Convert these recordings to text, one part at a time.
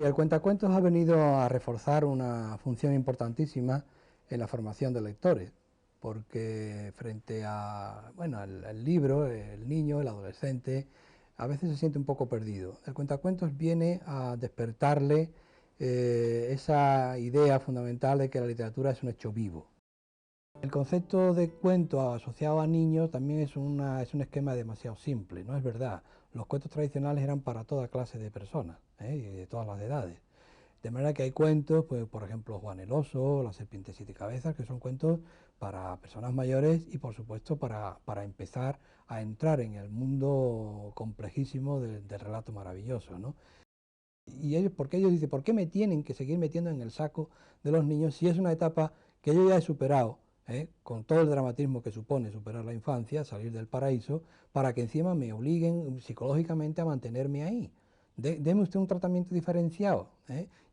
El cuentacuentos ha venido a reforzar una función importantísima en la formación de lectores, porque frente a, bueno, al libro, el niño, el adolescente, a veces se siente un poco perdido. El cuentacuentos viene a despertarle esa idea fundamental de que la literatura es un hecho vivo. El concepto de cuento asociado a niños también es un esquema demasiado simple, no es verdad. Los cuentos tradicionales eran para toda clase de personas, y de todas las edades. De manera que hay cuentos, pues, por ejemplo, Juan el Oso, La serpiente de siete cabezas, que son cuentos para personas mayores y, por supuesto, para empezar a entrar en el mundo complejísimo del relato maravilloso, ¿no? Y ellos, porque ellos dicen, ¿por qué me tienen que seguir metiendo en el saco de los niños si es una etapa que yo ya he superado, con todo el dramatismo que supone superar la infancia, salir del paraíso, para que encima me obliguen psicológicamente a mantenerme ahí? Deme usted un tratamiento diferenciado,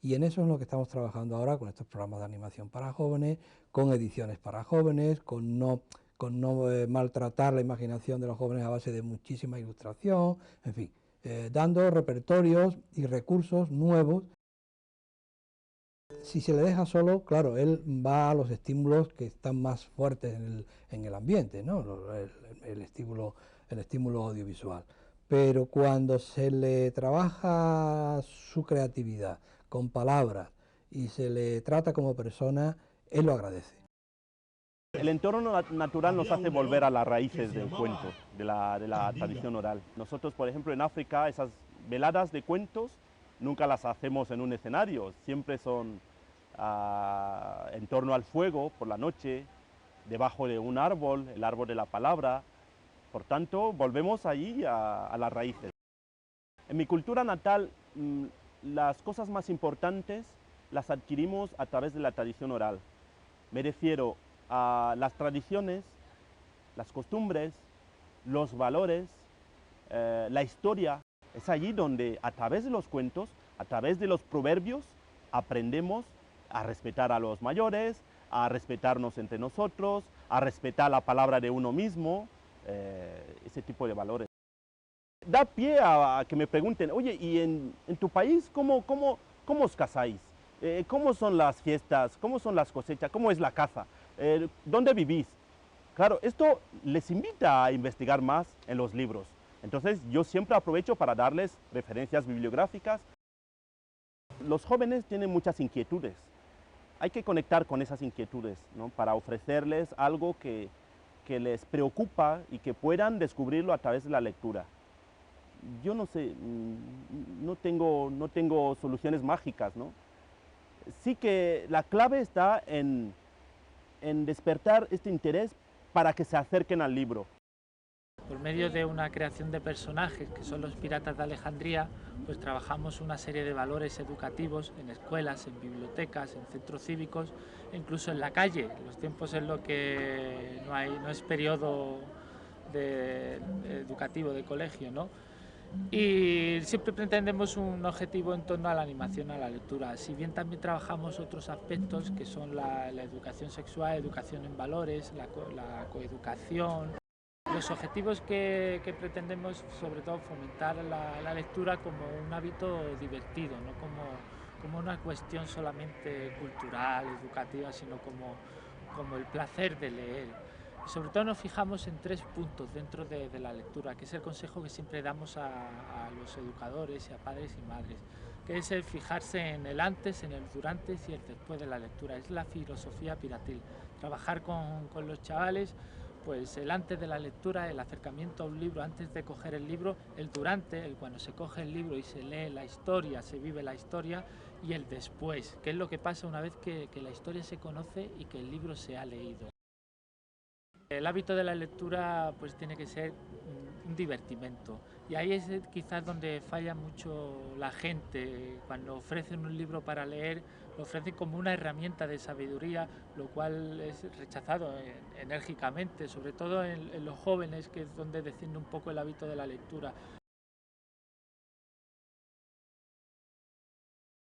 y en eso es lo que estamos trabajando ahora con estos programas de animación para jóvenes, con ediciones para jóvenes, con no maltratar la imaginación de los jóvenes a base de muchísima ilustración, en fin, dando repertorios y recursos nuevos. Si se le deja solo, claro, él va a los estímulos que están más fuertes en el ambiente, ¿no? El estímulo audiovisual. Pero cuando se le trabaja su creatividad con palabras y se le trata como persona, él lo agradece. El entorno natural nos hace volver a las raíces del cuento, de la tradición oral. Nosotros, por ejemplo, en África, esas veladas de cuentos nunca las hacemos en un escenario, siempre son en torno al fuego, por la noche, debajo de un árbol, el árbol de la palabra. Por tanto, volvemos allí a las raíces. En mi cultura natal, las cosas más importantes las adquirimos a través de la tradición oral. Me refiero a las tradiciones, las costumbres, los valores, la historia. Es allí donde a través de los cuentos, a través de los proverbios, aprendemos a respetar a los mayores, a respetarnos entre nosotros, a respetar la palabra de uno mismo, ese tipo de valores. Da pie a que me pregunten, oye, ¿y en tu país cómo os casáis? ¿Cómo son las fiestas? ¿Cómo son las cosechas? ¿Cómo es la caza? ¿Dónde vivís? Claro, esto les invita a investigar más en los libros. Entonces yo siempre aprovecho para darles referencias bibliográficas. Los jóvenes tienen muchas inquietudes. Hay que conectar con esas inquietudes, ¿no? Para ofrecerles algo que les preocupa y que puedan descubrirlo a través de la lectura. Yo no sé, no tengo soluciones mágicas, ¿no? Sí que la clave está en despertar este interés para que se acerquen al libro. Por medio de una creación de personajes que son los piratas de Alejandría, pues trabajamos una serie de valores educativos en escuelas, en bibliotecas, en centros cívicos, e incluso en la calle, los tiempos en los que no es periodo educativo de colegio, ¿no? Y siempre pretendemos un objetivo en torno a la animación, a la lectura. Si bien también trabajamos otros aspectos que son la educación sexual, educación en valores, la coeducación. Los objetivos que pretendemos, sobre todo, fomentar la lectura como un hábito divertido, no como una cuestión solamente cultural, educativa, sino como el placer de leer. Sobre todo nos fijamos en 3 puntos dentro de la lectura, que es el consejo que siempre damos a los educadores y a padres y madres, que es el fijarse en el antes, en el durante y el después de la lectura. Es la filosofía piratil. Trabajar con los chavales, pues el antes de la lectura, el acercamiento a un libro antes de coger el libro, el durante, el cuando se coge el libro y se lee la historia, se vive la historia, y el después, que es lo que pasa una vez que la historia se conoce y que el libro se ha leído. El hábito de la lectura pues tiene que ser un divertimento, y ahí es quizás donde falla mucho la gente. Cuando ofrecen un libro para leer, lo ofrecen como una herramienta de sabiduría, lo cual es rechazado enérgicamente, sobre todo en los jóvenes, que es donde desciende un poco el hábito de la lectura.